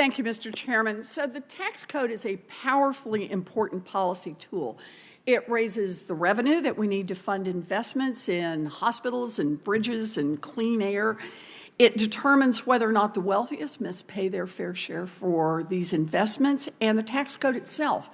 Thank you, Mr. Chairman. So the tax code is a powerfully important policy tool. It raises the revenue that we need to fund investments in hospitals and bridges and clean air. It determines whether or not the wealthiest must pay their fair share for these investments, and the tax code itself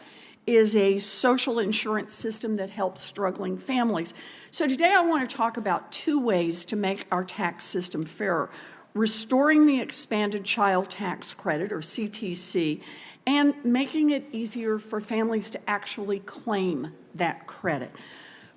is a social insurance system that helps struggling families. So today I want to talk about two ways to make our tax system fairer: restoring the expanded child tax credit, or CTC, and making it easier for families to actually claim that credit.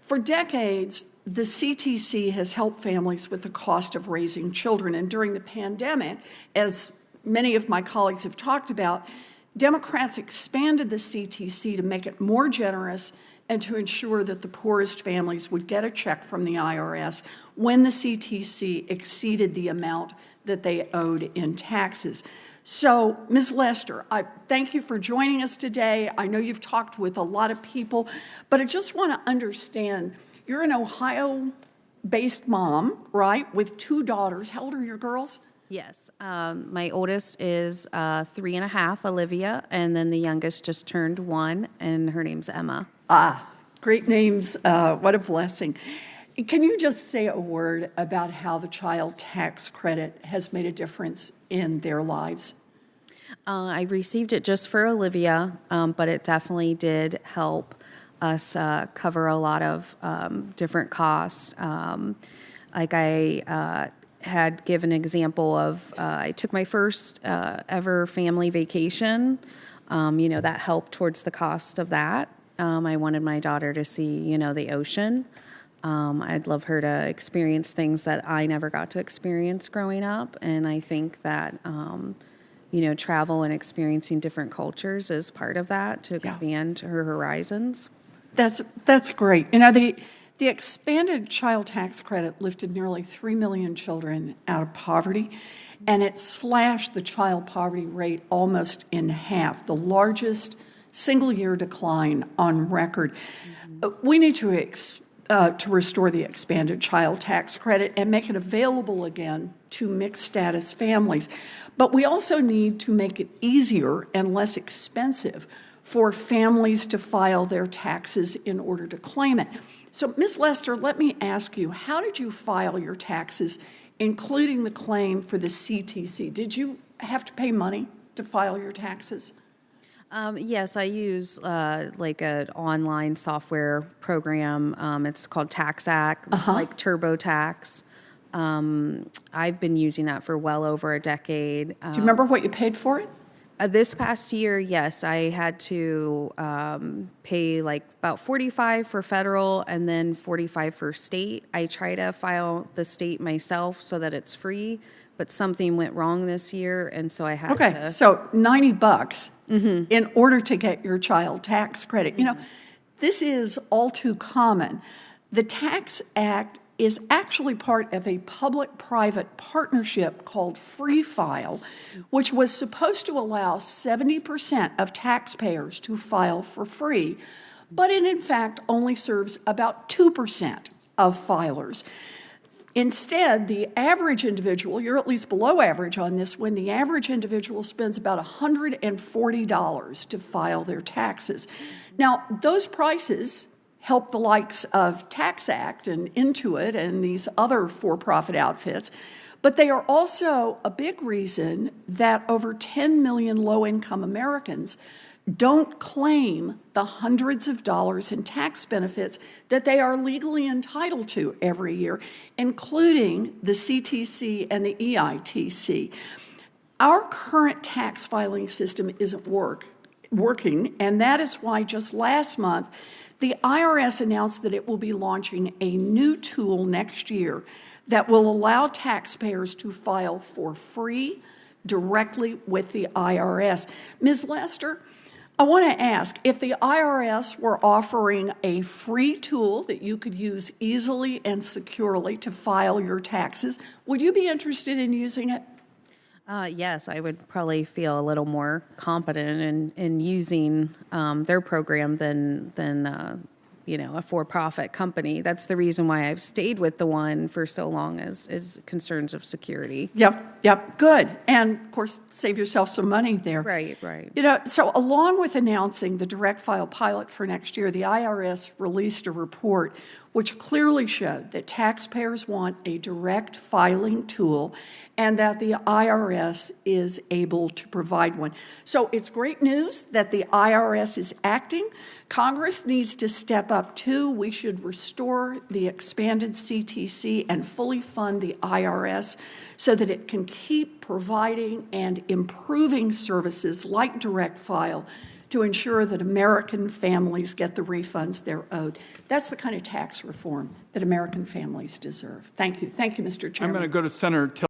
For decades, the CTC has helped families with the cost of raising children, and during the pandemic, as many of my colleagues have talked about, Democrats expanded the CTC to make it more generous and to ensure that the poorest families would get a check from the IRS when the CTC exceeded the amount that they owed in taxes. So, Ms. Lester, I thank you for joining us today. I know you've talked with a lot of people, but I just want to understand, you're an Ohio-based mom, right, with two daughters. How old are your girls? Yes. My oldest is 3.5, Olivia, and then the youngest just turned 1, and her name's Emma. Ah, great names. What a blessing. Can you just say a word about how the child tax credit has made a difference in their lives? I received it just for Olivia, but it definitely did help us cover a lot of different costs. Like I had given an example of, I took my first ever family vacation. That helped towards the cost of that. I wanted my daughter to see, the ocean. I'd love her to experience things that I never got to experience growing up. And I think that, travel and experiencing different cultures is part of that to expand her horizons. That's great. The expanded child tax credit lifted nearly 3 million children out of poverty, and it slashed the child poverty rate almost in half, the largest single-year decline on record. We need to restore the expanded child tax credit and make it available again to mixed-status families. But we also need to make it easier and less expensive for families to file their taxes in order to claim it. So, Ms. Lester, let me ask you, how did you file your taxes, including the claim for the CTC? Did you have to pay money to file your taxes? Yes, I use like an online software program. It's called TaxAct. It's like TurboTax. I've been using that for well over a decade. Do you remember what you paid for it? This past year, yes, I had to pay like about $45 for federal and then $45 for state. I try to file the state myself so that it's free, but something went wrong this year, and so I had to. Okay, so $90 in order to get your child tax credit. This is all too common. The Tax Act is actually part of a public-private partnership called Free File, which was supposed to allow 70% of taxpayers to file for free, but it in fact only serves about 2% of filers. Instead, the average individual, you're at least below average on this one, the average individual spends about $140 to file their taxes. Now, those prices help the likes of TaxAct and Intuit and these other for-profit outfits, but they are also a big reason that over 10 million low-income Americans don't claim the hundreds of dollars in tax benefits that they are legally entitled to every year, including the CTC and the EITC. Our current tax filing system isn't working, and that is why just last month, the IRS announced that it will be launching a new tool next year that will allow taxpayers to file for free directly with the IRS. Ms. Lester, I want to ask, if the IRS were offering a free tool that you could use easily and securely to file your taxes, would you be interested in using it? Yes, I would probably feel a little more competent in using their program than a for-profit company. That's the reason why I've stayed with the one for so long is concerns of security. Yep, good. And of course, save yourself some money there. Right. So along with announcing the direct file pilot for next year, the IRS released a report which clearly showed that taxpayers want a direct filing tool and that the IRS is able to provide one. So it's great news that the IRS is acting. Congress needs to step up too. We should restore the expanded CTC and fully fund the IRS so that it can keep providing and improving services like direct file to ensure that American families get the refunds they're owed. That's the kind of tax reform that American families deserve. Thank you. Thank you, Mr. Chairman. I'm going to go to Senator